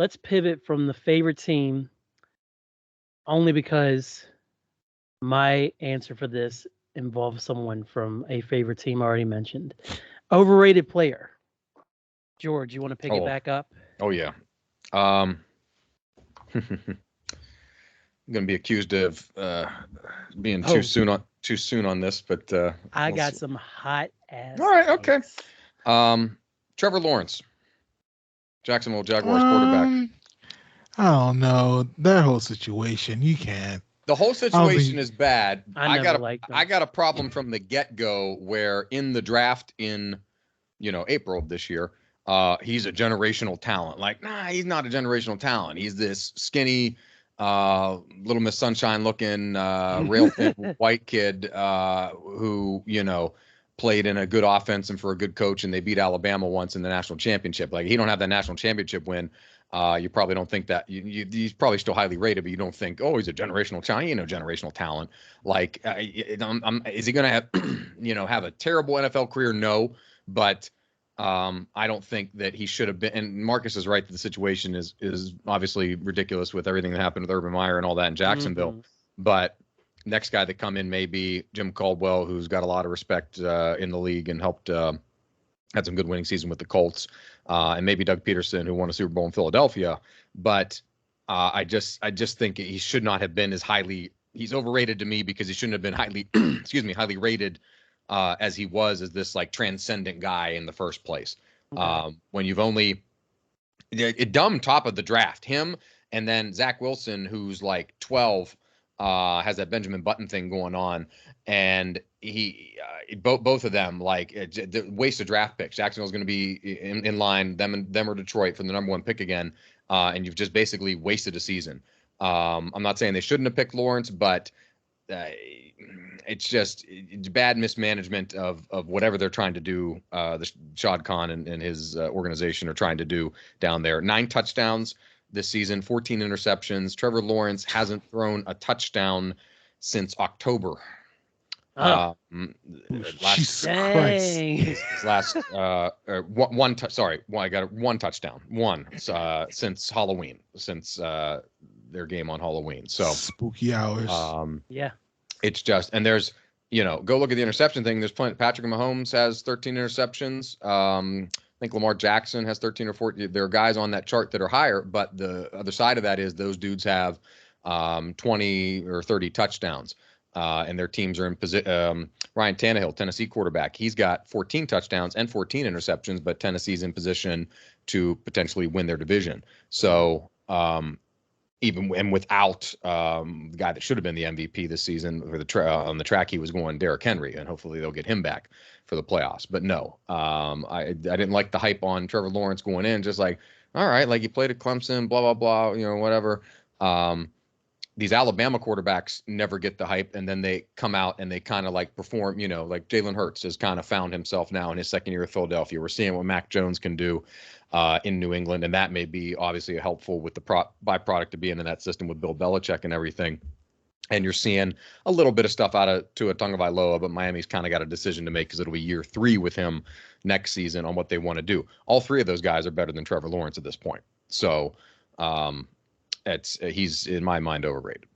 let's pivot from the favorite team only because my answer for this involves someone from a favorite team already mentioned. Overrated player. George, you want to pick it back up? Oh, yeah. I'm going to be accused of being too soon on this, but I got some hot ass. All right, okay. Trevor Lawrence, Jacksonville Jaguars quarterback. I don't know that whole situation. You can't. The whole situation is bad. I got a problem from the get-go where in the draft in April of this year, he's a generational talent. Like, nah, he's not a generational talent. He's this skinny, Little Miss Sunshine looking, rail thin white kid who, played in a good offense and for a good coach, and they beat Alabama once in the national championship. Like, he don't have that national championship win. You probably don't think that he's probably still highly rated, but you don't think, oh, he's a generational talent. Generational talent. Like, is he going to have, have a terrible NFL career? No, but I don't think that he should have been. And Marcus is right that the situation is obviously ridiculous with everything that happened with Urban Meyer and all that in Jacksonville. Mm-hmm. But next guy that come in may be Jim Caldwell, who's got a lot of respect in the league and helped had some good winning season with the Colts, and maybe Doug Peterson, who won a Super Bowl in Philadelphia. But I just think he should not have been as highly. He's overrated to me because he shouldn't have been highly rated as he was as this like transcendent guy in the first place. Okay. When you've only a dumb top of the draft, him and then Zach Wilson, who's like 12. Has that Benjamin Button thing going on, and he both of them like waste of draft picks. Jacksonville's going to be in line them or Detroit for the number one pick again, and you've just basically wasted a season. I'm not saying they shouldn't have picked Lawrence, but it's bad mismanagement of whatever they're trying to do. The Shad Khan and his organization are trying to do down there. 9 touchdowns this season, 14 interceptions. Trevor Lawrence hasn't thrown a touchdown since October. Jesus Christ. One touchdown. Since Halloween, since their game on Halloween. So spooky hours. Yeah. It's just, and there's, go look at the interception thing. There's plenty. Patrick Mahomes has 13 interceptions. I think Lamar Jackson has 13 or 14. There are guys on that chart that are higher, but the other side of that is those dudes have 20 or 30 touchdowns, and their teams are in position. Ryan Tannehill, Tennessee quarterback, he's got 14 touchdowns and 14 interceptions, but Tennessee's in position to potentially win their division. So even and without the guy that should have been the MVP this season for on the track he was going, Derrick Henry, and hopefully they'll get him back for the playoffs. But no, I didn't like the hype on Trevor Lawrence going in. Just like, all right, like you played at Clemson, blah blah blah, whatever. These Alabama quarterbacks never get the hype, and then they come out and they kind of like perform. Like Jalen Hurts has kind of found himself now in his second year at Philadelphia. We're seeing what Mac Jones can do in New England, and that may be obviously helpful with the byproduct of being in that system with Bill Belichick and everything. And you're seeing a little bit of stuff out of Tua Tagovailoa, but Miami's kind of got a decision to make because it'll be year 3 with him next season on what they want to do. All 3 of those guys are better than Trevor Lawrence at this point. So he's in my mind overrated.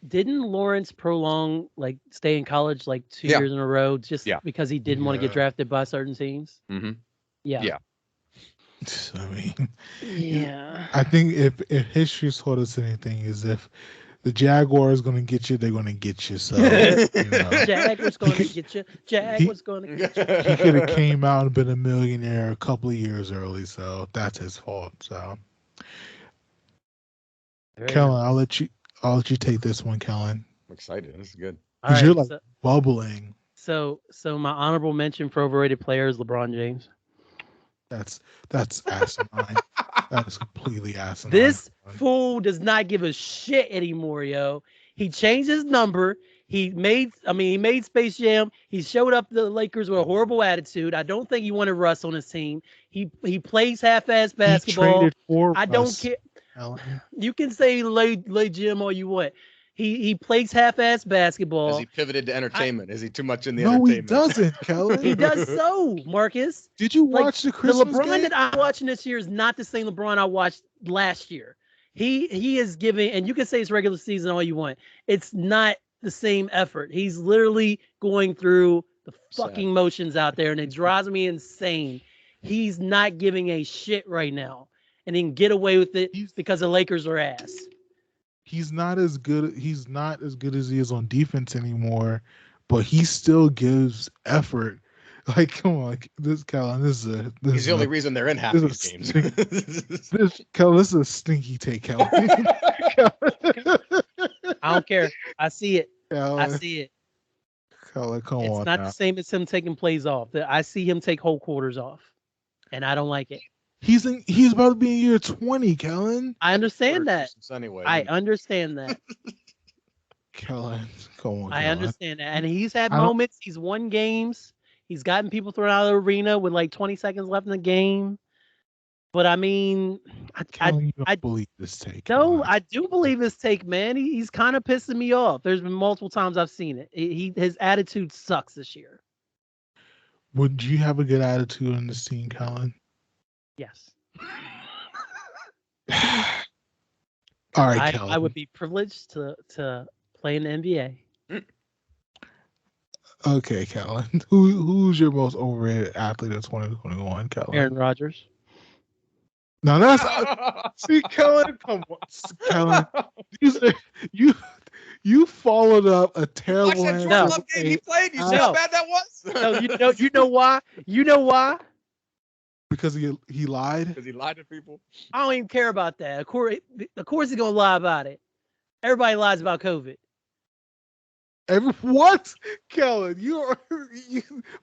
Didn't Lawrence prolong stay in college 2 years in a row just because he didn't want to get drafted by certain teams? Mm-hmm. Yeah. I mean, I think if history taught us anything is if the Jaguars going to get you, they're going to get you. So Jaguars going to get you. Jaguars going to get you. He could have came out and been a millionaire a couple of years early, so that's his fault. So, Kellen, I'll let you take this one, Kellen. I'm excited. This is good. Because you're bubbling. So my honorable mention for overrated player is LeBron James. That's asinine. That is completely asinine. This fool does not give a shit anymore, yo. He changed his number. He made Space Jam. He showed up the Lakers with a horrible attitude. I don't think he wanted Russ on his team. He plays half-ass basketball. He traded for I don't care. You can say lay Jim all you want. He plays half-ass basketball. Has he pivoted to entertainment? Is he too much in the No, he entertainment? doesn't, Kellen. He does so, Marcus. Did you watch the Christmas LeBron game? that I'm watching this year is not the same LeBron I watched last year. He is giving, and you can say it's regular season all you want. It's not the same effort. He's literally going through the fucking motions out there, and it drives me insane. He's not giving a shit right now, and he can get away with it because the Lakers are ass. He's not as good. He's not as good as he is on defense anymore, but he still gives effort. Like, come on, this Kellen. He's the only reason they're in half these games. Kellen, this is a stinky take, Kellen. I don't care. I see it. Kellen, I see it. Kellen, come on. It's not the same as him taking plays off. I see him take whole quarters off, and I don't like it. He's about to be in year 20, Kellen. I understand that. Anyway, I understand that. Kellen, come on. I understand that, and he's had moments. He's won games. He's gotten people thrown out of the arena with like 20 seconds left in the game. But I mean, Kellen, you don't believe this take. No, I do believe this take, man. He's kind of pissing me off. There's been multiple times I've seen it. His attitude sucks this year. Would you have a good attitude on this team, Kellen? Yes. All right, Kellen. I would be privileged to play in the NBA. Okay, Kellen. Who's your most overrated athlete of 2021, Kellen? Aaron Rodgers. No, that's see, Kellen. Come on, Kellen. You followed up a terrible. Watch that Jordan Love game he played. You see how bad that was? No, you know why? You know why? Because he lied. Because he lied to people. I don't even care about that. Of course he's gonna lie about it. Everybody lies about COVID. What, Kellen? You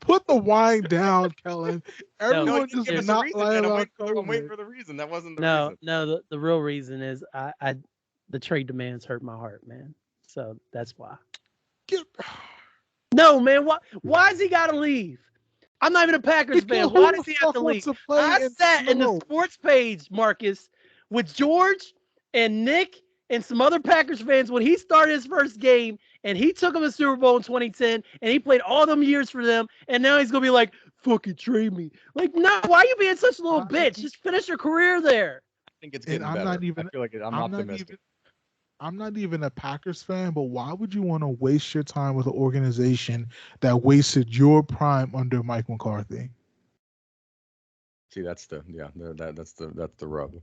put the wine down, Kellen. Everyone just not lie about COVID. I'm waiting for the reason. That wasn't the reason. No. The real reason is the trade demands hurt my heart, man. So that's why. No, man. Why has he got to leave? I'm not even a Packers fan. Why does he have to leave? I sat in the sports page, Marcus, with George and Nick and some other Packers fans when he started his first game and he took him to Super Bowl in 2010 and he played all them years for them. And now he's going to be like, fucking trade me. Like, no, why are you being such a little bitch? Just finish your career there. I think it's getting better. I feel like I'm optimistic. I'm not even a Packers fan, but why would you want to waste your time with an organization that wasted your prime under Mike McCarthy? See, that's the rub.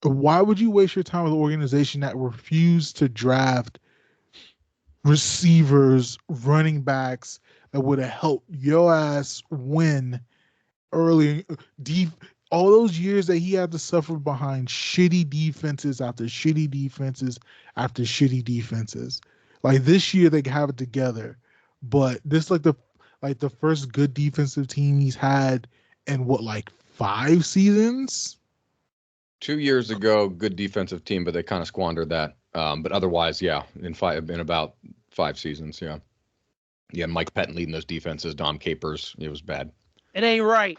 Why would you waste your time with an organization that refused to draft receivers, running backs that would have helped your ass win early? All those years that he had to suffer behind shitty defenses after shitty defenses after shitty defenses. Like this year they have it together, but this like the first good defensive team he's had in 5 seasons? 2 years ago, good defensive team, but they kind of squandered that. But otherwise, yeah, in about 5 seasons, yeah. Yeah, Mike Pettin leading those defenses, Dom Capers, it was bad. It ain't right.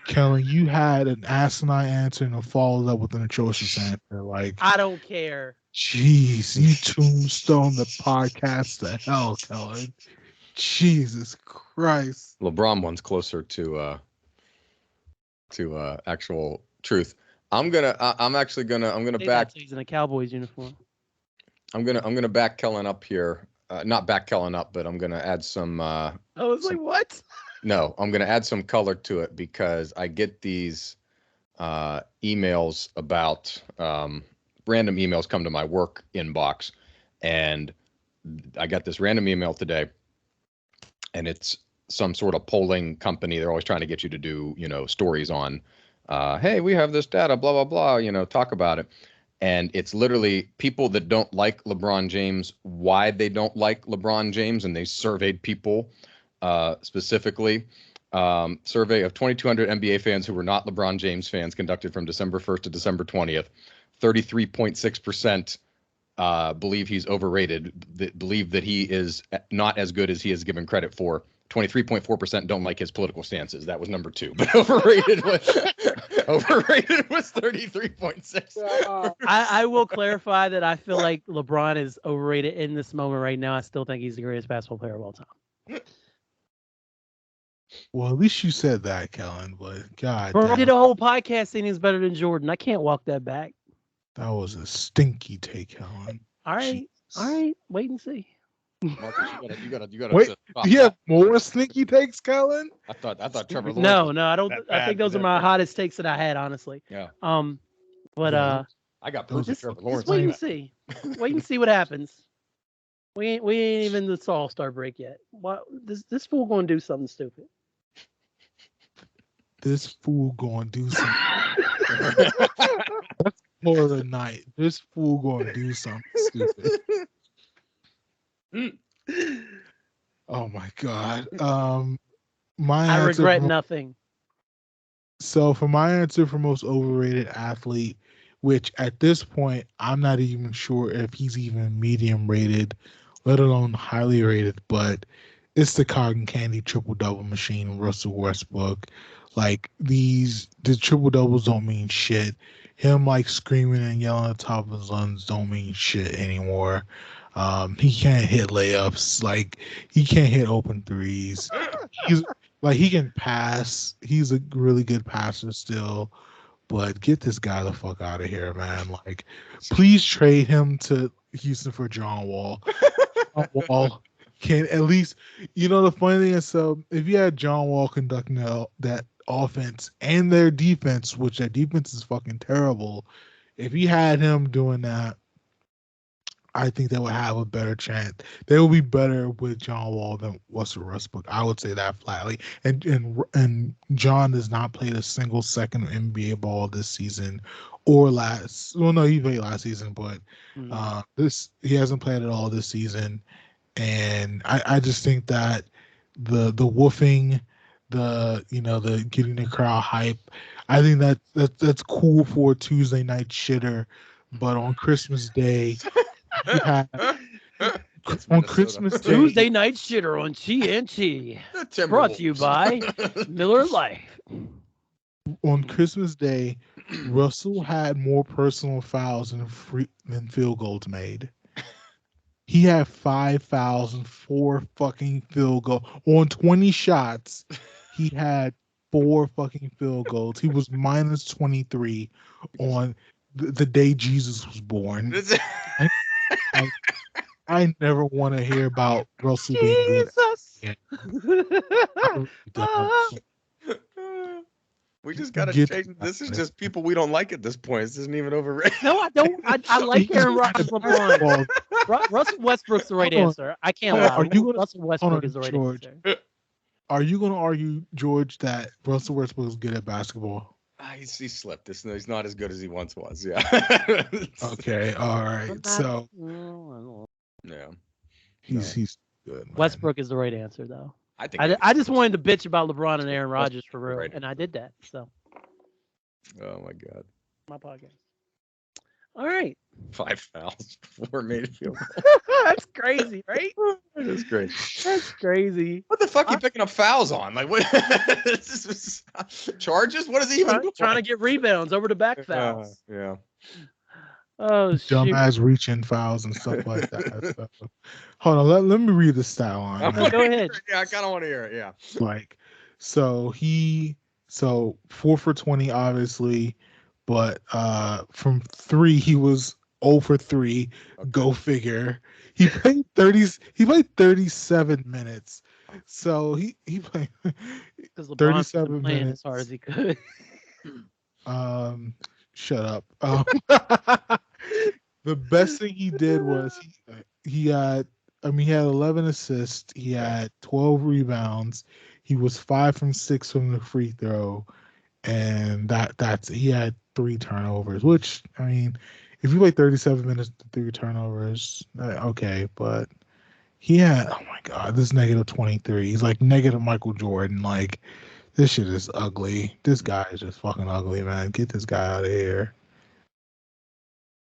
Kelly, you had an asinine answer and followed up with an atrocious answer. I don't care. Jeez, you tombstone the podcast to hell, Kelly. Jesus Christ. LeBron one's closer to actual truth. I'm gonna back. He's in a Cowboys uniform. I'm gonna back Kellen up here. Not back Kellen up, but I'm gonna add some. I was like, what? No, I'm going to add some color to it because I get these emails about random emails come to my work inbox. And I got this random email today and it's some sort of polling company. They're always trying to get you to do, stories on, hey, we have this data, blah, blah, blah, talk about it. And it's literally people that don't like LeBron James, why they don't like LeBron James. And they surveyed people specifically, survey of 2,200 NBA fans who were not LeBron James fans conducted from December 1st to December 20th. 33.6% believe he's overrated, believe that he is not as good as he is given credit for. 23.4% don't like his political stances. That was number 2. But overrated was 33.6. I will clarify that I feel like LeBron is overrated in this moment right now. I still think he's the greatest basketball player of all time. Well, at least you said that, Kellen. But God, I did a whole podcast saying he's better than Jordan. I can't walk that back. that was a stinky take, Kellen. All right, all right. Wait and see. Marcus, you gotta. Wait, stop you have that. more stinky takes, Kellen? I thought Trevor Lawrence. No, I don't. that I think bad, those are my hottest takes that I had, honestly. Yeah. But Yeah. I got proof of Trevor Lawrence. just wait and see. Wait and see what happens. We ain't even the All-Star break yet. What this fool gonna do something stupid? This fool gonna do something. That's more of the night. This fool gonna do something stupid. Oh my God. I regret nothing. So for my answer for most overrated athlete, which at this point I'm not even sure if he's even medium rated, let alone highly rated, but it's the cotton candy triple double machine, Russell Westbrook. Like the triple doubles don't mean shit. Him like screaming and yelling at the top of his lungs don't mean shit anymore. He can't hit layups. Like he can't hit open threes. He's like he can pass. He's a really good passer still. But get this guy the fuck out of here, man. Like, please trade him to Houston for John Wall. John Wall can at least, the funny thing is, so if you had John Wall conducting that offense and their defense, which their defense is fucking terrible, if you had him doing that, I think they would have a better chance. They will be better with John Wall than Russell Westbrook. I would say that flatly. And John has not played a single second of NBA ball this season or last. Well, no, he played last season, but he hasn't played at all this season. And I just think that the woofing, the getting the crowd hype, I think that's cool for a Tuesday night shitter, but on Christmas Day. On Christmas Day, Tuesday night shitter on TNT. Brought to you by Miller Lite. On Christmas Day, Russell had more personal fouls than field goals made. He had 5 fouls and 4 fucking field goals. On 20 shots, he had 4 fucking field goals. He was minus 23 on the day Jesus was born. I never want to hear about Russell being good. We just gotta change. This is just people we don't like at this point. This isn't even overrated. No, I don't. I like Aaron Rodgers, LeBron. Russell Westbrook's the right answer. I can't lie. Russell Westbrook is the right answer. Are you going to argue, George, that Russell Westbrook is good at basketball? He slipped. He's not as good as he once was. Yeah. Okay. All right. So. Yeah. He's good. Man. Westbrook is the right answer, though. I just wanted to bitch about LeBron and Aaron Rodgers for real, and I did that. So. Oh my God. My podcast. All right. 5 fouls before made field goal. That's crazy, right? That is great. That's crazy. What the fuck are you picking up fouls on? Like what? Charges? What is he even doing? Trying to get rebounds over the back fouls. Yeah. Oh, dumbass reaching fouls and stuff like that. So, hold on, let me read the stat line. Okay, go ahead. Yeah, I kind of want to hear it. Yeah. Like, so 4 for 20, obviously, but from 3 he was 0 for 3. Okay. Go figure. He played 37 minutes. So he played 37 minutes as hard as he could. Shut up. The best thing he did was he had 11 assists. He had 12 rebounds. He was 5 from 6 from the free throw, and that's he had 3 turnovers. Which if you play 37 minutes, 3 turnovers, okay. But he had, oh my God, this negative 23. He's like negative Michael Jordan. Like, this shit is ugly. This guy is just fucking ugly, man. Get this guy out of here.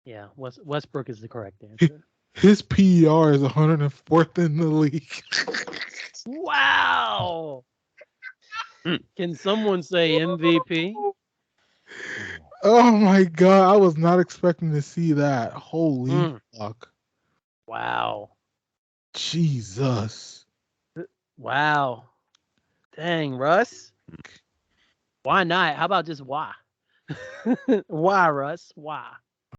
Yeah, Westbrook is the correct answer. His PER is 104th in the league. Wow. Can someone say MVP? Oh my god, I was not expecting to see that. Holy fuck. Wow. Jesus. Wow. Dang, Russ. Why not? How about just why? Why, Russ? Why?